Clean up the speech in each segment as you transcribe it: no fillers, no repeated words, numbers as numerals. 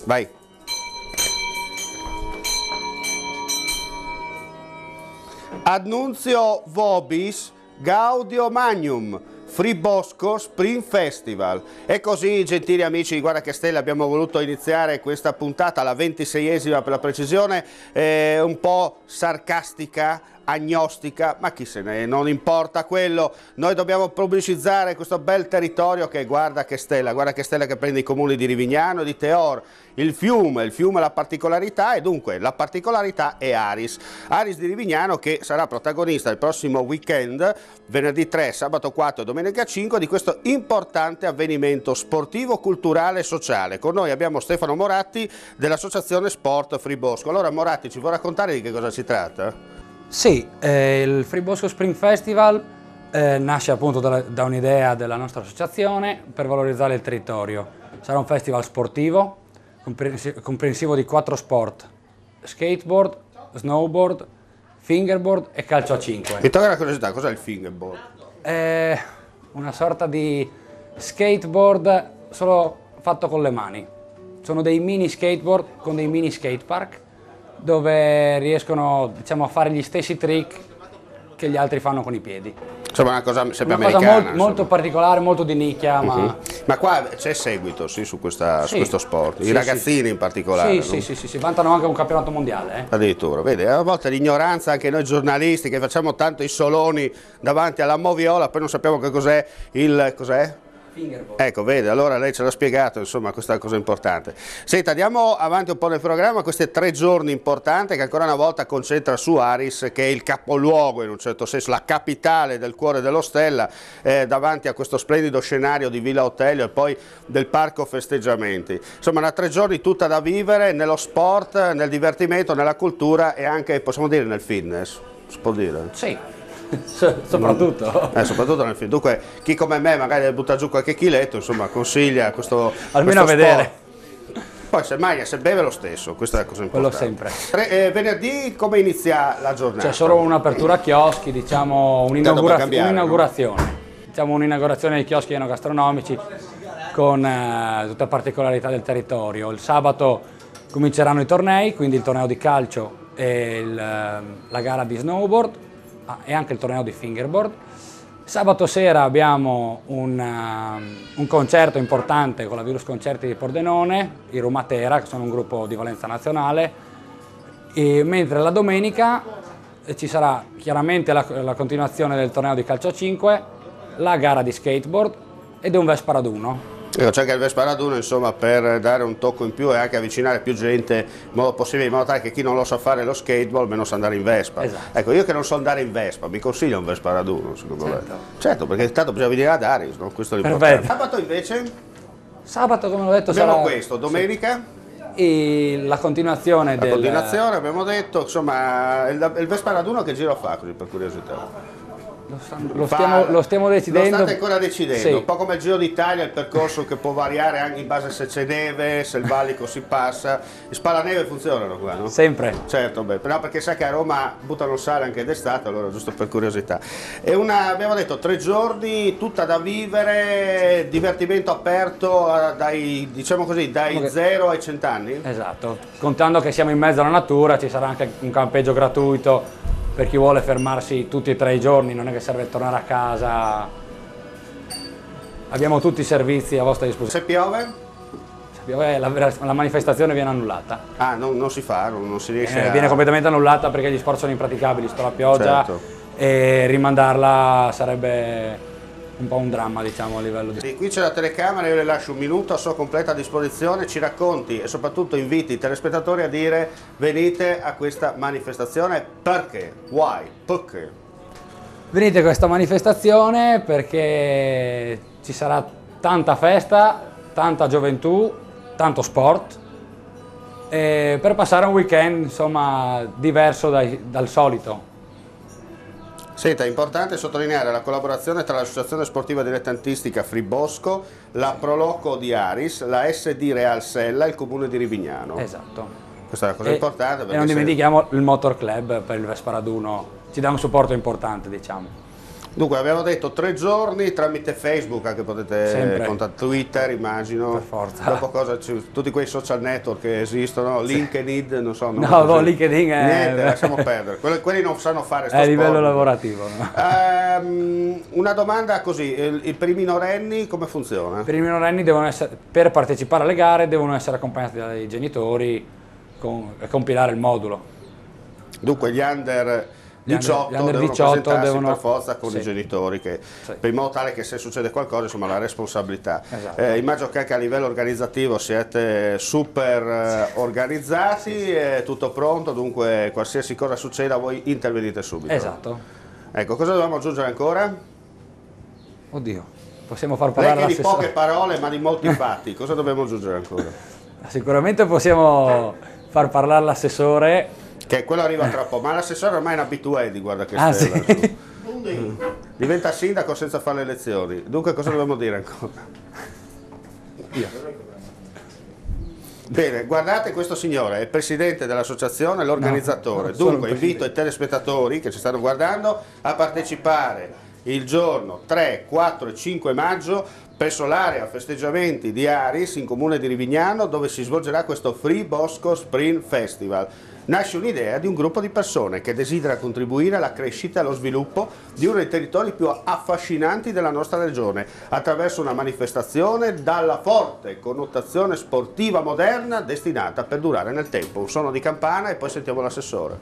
Vai. Annunzio vobis gaudio magnum. Fribosco Spring Festival. E così, gentili amici di Guarda che Stelle, abbiamo voluto iniziare questa puntata, la 26esima per la precisione, un po' sarcastica, agnostica, ma chi se ne, non importa quello. Noi dobbiamo pubblicizzare questo bel territorio che è Guarda che Stella che prende i comuni di Rivignano e di Teor, il fiume ha la particolarità, e dunque la particolarità è Aris di Rivignano, che sarà protagonista il prossimo weekend, venerdì 3, sabato 4 e domenica 5, di questo importante avvenimento sportivo, culturale e sociale. Con noi abbiamo Stefano Moratti dell'associazione Sport Fribosco. Allora Moratti, ci vuoi raccontare di che cosa si tratta? Sì, il Fribosco Spring Festival nasce appunto da un'idea della nostra associazione per valorizzare il territorio. Sarà un festival sportivo comprensivo di 4 sport: skateboard, snowboard, fingerboard e calcio a 5. Mi toglie la curiosità, cos'è il fingerboard? È una sorta di skateboard solo fatto con le mani. Sono dei mini skateboard con dei mini skatepark dove riescono, diciamo, a fare gli stessi trick che gli altri fanno con i piedi. Insomma, una cosa sempre una americana. Cosa molto particolare, molto di nicchia. Ma qua c'è seguito, sì, su questo sport, i ragazzini in particolare. Sì, vantano anche un campionato mondiale. Addirittura, vedi, a volte l'ignoranza, anche noi giornalisti che facciamo tanto i soloni davanti alla moviola, poi non sappiamo che cos'è cos'è? Ecco, vede, allora lei ce l'ha spiegato, insomma, questa è una cosa importante. Senta, andiamo avanti un po' nel programma, questi 3 giorni importanti che ancora una volta concentra su Aris, che è il capoluogo, in un certo senso, la capitale del cuore dello Stella, davanti a questo splendido scenario di Villa Otelio e poi del parco festeggiamenti. Insomma, una 3 giorni tutta da vivere nello sport, nel divertimento, nella cultura e anche, possiamo dire, nel fitness. Si può dire? Sì. Soprattutto. Soprattutto nel film. Dunque, chi come me magari butta giù qualche chiletto, insomma, consiglia questo almeno questo a vedere. Poi se mangia, se beve lo stesso, questa è la cosa importante. Quello sempre. Venerdì come inizia la giornata? C'è solo un'apertura a chioschi, diciamo un'inaugurazione. Diciamo un'inaugurazione dei chioschi enogastronomici con tutte le particolarità del territorio. Il sabato cominceranno i tornei, quindi il torneo di calcio e la gara di snowboard, e anche il torneo di fingerboard. Sabato sera abbiamo un concerto importante con la Virus Concerti di Pordenone, i Rumatera, che sono un gruppo di valenza nazionale, mentre la domenica ci sarà chiaramente la continuazione del torneo di calcio a 5, la gara di skateboard ed un Vesparaduno. C'è anche il Vesparaduno, insomma, per dare un tocco in più e anche avvicinare più gente in modo possibile, in modo tale che chi non lo sa fare lo skateboard almeno sa andare in Vespa. Esatto. Ecco, io che non so andare in Vespa, mi consiglia un Vesparaduno, secondo me. Certo, perché intanto bisogna venire ad Aris, no? Questo è l'importante. Sabato invece? Sabato, come ho detto, abbiamo sarà questo, domenica? E la continuazione abbiamo detto, insomma, il Vesparaduno che giro fa, così per curiosità? Lo stiamo decidendo. Lo state ancora decidendo, sì. Un po' come il Giro d'Italia, il percorso che può variare anche in base se c'è neve, se il valico si passa. I spalaneve funzionano qua, no? Sempre. Certo, beh, però perché sa che a Roma buttano sale anche d'estate, allora giusto per curiosità. Abbiamo detto 3 giorni, tutta da vivere, divertimento aperto dai, diciamo così, dai 0 ai 100 anni? Esatto, contando che siamo in mezzo alla natura, ci sarà anche un campeggio gratuito per chi vuole fermarsi tutti e 3 i giorni, non è che serve tornare a casa. Abbiamo tutti i servizi a vostra disposizione. Se piove? Se piove la manifestazione viene annullata. Ah, non si fa, non si riesce Viene completamente annullata perché gli sport sono impraticabili, sto la pioggia, certo. E rimandarla sarebbe un po' un dramma, diciamo, a livello di... Sì, qui c'è la telecamera, io le lascio un minuto a sua completa disposizione, ci racconti e soprattutto inviti i telespettatori a dire venite a questa manifestazione, perché? Why? Perché? Venite a questa manifestazione perché ci sarà tanta festa, tanta gioventù, tanto sport, per passare un weekend, insomma, diverso dal solito. Senta, è importante sottolineare la collaborazione tra l'associazione sportiva dilettantistica Fribosco, la Proloco di Aris, la SD Real Sella e il comune di Rivignano. Esatto. Questa è una cosa importante. E non dimentichiamo il Motor Club per il Vesparaduno, ci dà un supporto importante, diciamo. Dunque abbiamo detto 3 giorni tramite Facebook, anche potete contattare Twitter, immagino. Per forza. Dopo cosa tutti quei social network che esistono, LinkedIn, non so. No, LinkedIn è... Niente, lasciamo perdere. Quelli non sanno fare sto sport. È a livello sport. lavorativo. No? Una domanda così, per i minorenni come funziona? Per i minorenni per partecipare alle gare devono essere accompagnati dai genitori a compilare il modulo. Dunque gli under 18 devono presentarsi per forza con i genitori, per modo tale che se succede qualcosa, insomma, la responsabilità. Esatto. Immagino che anche a livello organizzativo siete super organizzati, è tutto pronto, dunque qualsiasi cosa succeda voi intervenite subito. Esatto. Ecco, cosa dobbiamo aggiungere ancora? Oddio, possiamo far parlare di poche parole ma di molti fatti, cosa dobbiamo aggiungere ancora? Sicuramente possiamo far parlare l'assessore. Che quello arriva tra poco, ma l'assessore ormai è un abitué di Guarda che Stella. Sì. Diventa sindaco senza fare le elezioni. Dunque cosa dobbiamo dire ancora? Bene, guardate, questo signore è il presidente dell'associazione, l'organizzatore. Dunque invito i telespettatori che ci stanno guardando a partecipare il giorno 3, 4 e 5 maggio presso l'area festeggiamenti di Aris in comune di Rivignano, dove si svolgerà questo Free Bosco Spring Festival. Nasce un'idea di un gruppo di persone che desidera contribuire alla crescita e allo sviluppo di uno dei territori più affascinanti della nostra regione, attraverso una manifestazione dalla forte connotazione sportiva moderna destinata a perdurare nel tempo. Un suono di campana e poi sentiamo l'assessore.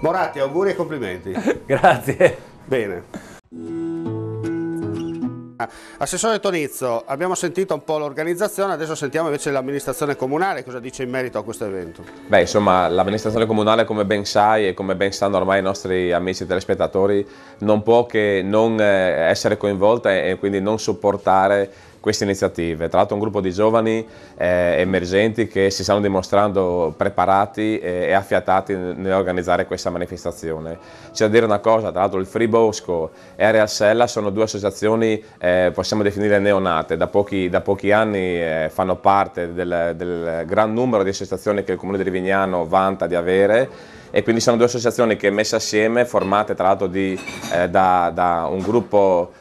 Moratti, auguri e complimenti. Grazie. Bene. Assessore Tonizzo, abbiamo sentito un po' l'organizzazione, adesso sentiamo invece l'amministrazione comunale, cosa dice in merito a questo evento. Beh, insomma, l'amministrazione comunale, come ben sai e come ben sanno ormai i nostri amici telespettatori, non può che non essere coinvolta e quindi non supportare queste iniziative. Tra l'altro un gruppo di giovani emergenti che si stanno dimostrando preparati e affiatati nell'organizzare questa manifestazione. C'è da dire una cosa, tra l'altro il Free Bosco e Areal Sella sono due associazioni, possiamo definire neonate, da pochi anni fanno parte del gran numero di associazioni che il Comune di Rivignano vanta di avere, e quindi sono due associazioni che messe assieme, formate tra l'altro da un gruppo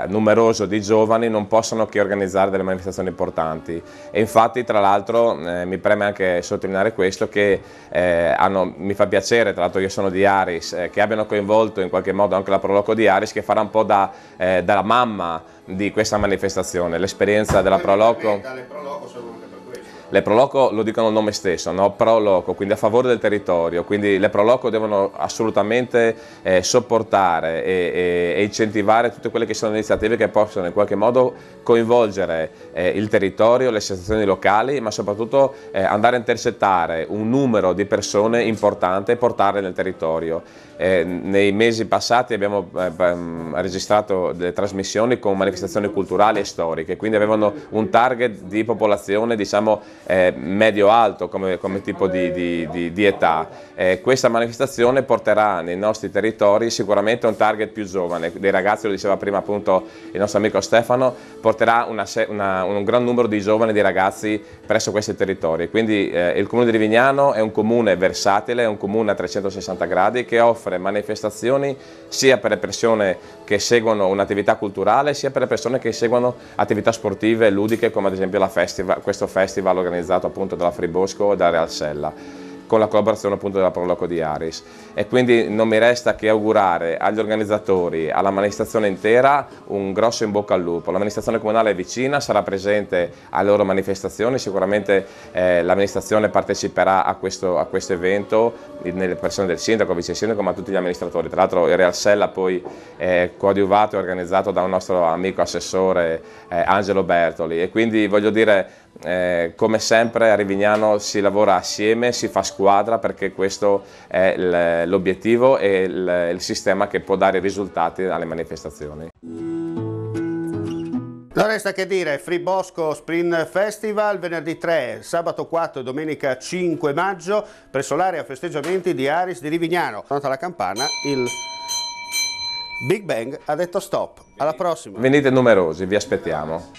numeroso di giovani, non possono che organizzare delle manifestazioni importanti. E infatti, tra l'altro, mi preme anche sottolineare questo, che mi fa piacere, tra l'altro io sono di Aris, che abbiano coinvolto in qualche modo anche la Proloco di Aris, che farà un po' da mamma di questa manifestazione. L'esperienza della Proloco... Le Proloco lo dicono il nome stesso, no? Proloco, quindi a favore del territorio, quindi le Proloco devono assolutamente sopportare e incentivare tutte quelle che sono iniziative che possono in qualche modo coinvolgere il territorio, le associazioni locali, ma soprattutto andare a intercettare un numero di persone importante e portarle nel territorio. Nei mesi passati abbiamo registrato delle trasmissioni con manifestazioni culturali e storiche, quindi avevano un target di popolazione, diciamo, medio-alto come tipo di età. Questa manifestazione porterà nei nostri territori sicuramente un target più giovane, dei ragazzi, lo diceva prima appunto il nostro amico Stefano, porterà un gran numero di giovani e di ragazzi presso questi territori. Quindi il Comune di Rivignano è un comune versatile, è un comune a 360 gradi che offre manifestazioni sia per le persone che seguono un'attività culturale, sia per le persone che seguono attività sportive e ludiche, come ad esempio questo festival organizzato appunto dalla Free Bosco e da Areal Sella, con la collaborazione appunto della Proloco di Aris. E quindi non mi resta che augurare agli organizzatori, all'amministrazione intera, un grosso in bocca al lupo. L'amministrazione comunale è vicina, sarà presente alle loro manifestazioni, sicuramente l'amministrazione parteciperà a questo evento nelle persone del sindaco, vice sindaco, ma tutti gli amministratori. Tra l'altro il Areal Sella poi è coadiuvato e organizzato da un nostro amico assessore Angelo Bertoli, e quindi voglio dire, come sempre a Rivignano si lavora assieme, si fa squadra, perché questo è l'obiettivo e il sistema che può dare risultati alle manifestazioni. Non resta che dire, Free Bosco Spring Festival, venerdì 3, sabato 4 e domenica 5 maggio, presso l'area festeggiamenti di Aris di Rivignano. Suonata la campana, il Big Bang ha detto stop. Alla prossima. Venite numerosi, vi aspettiamo.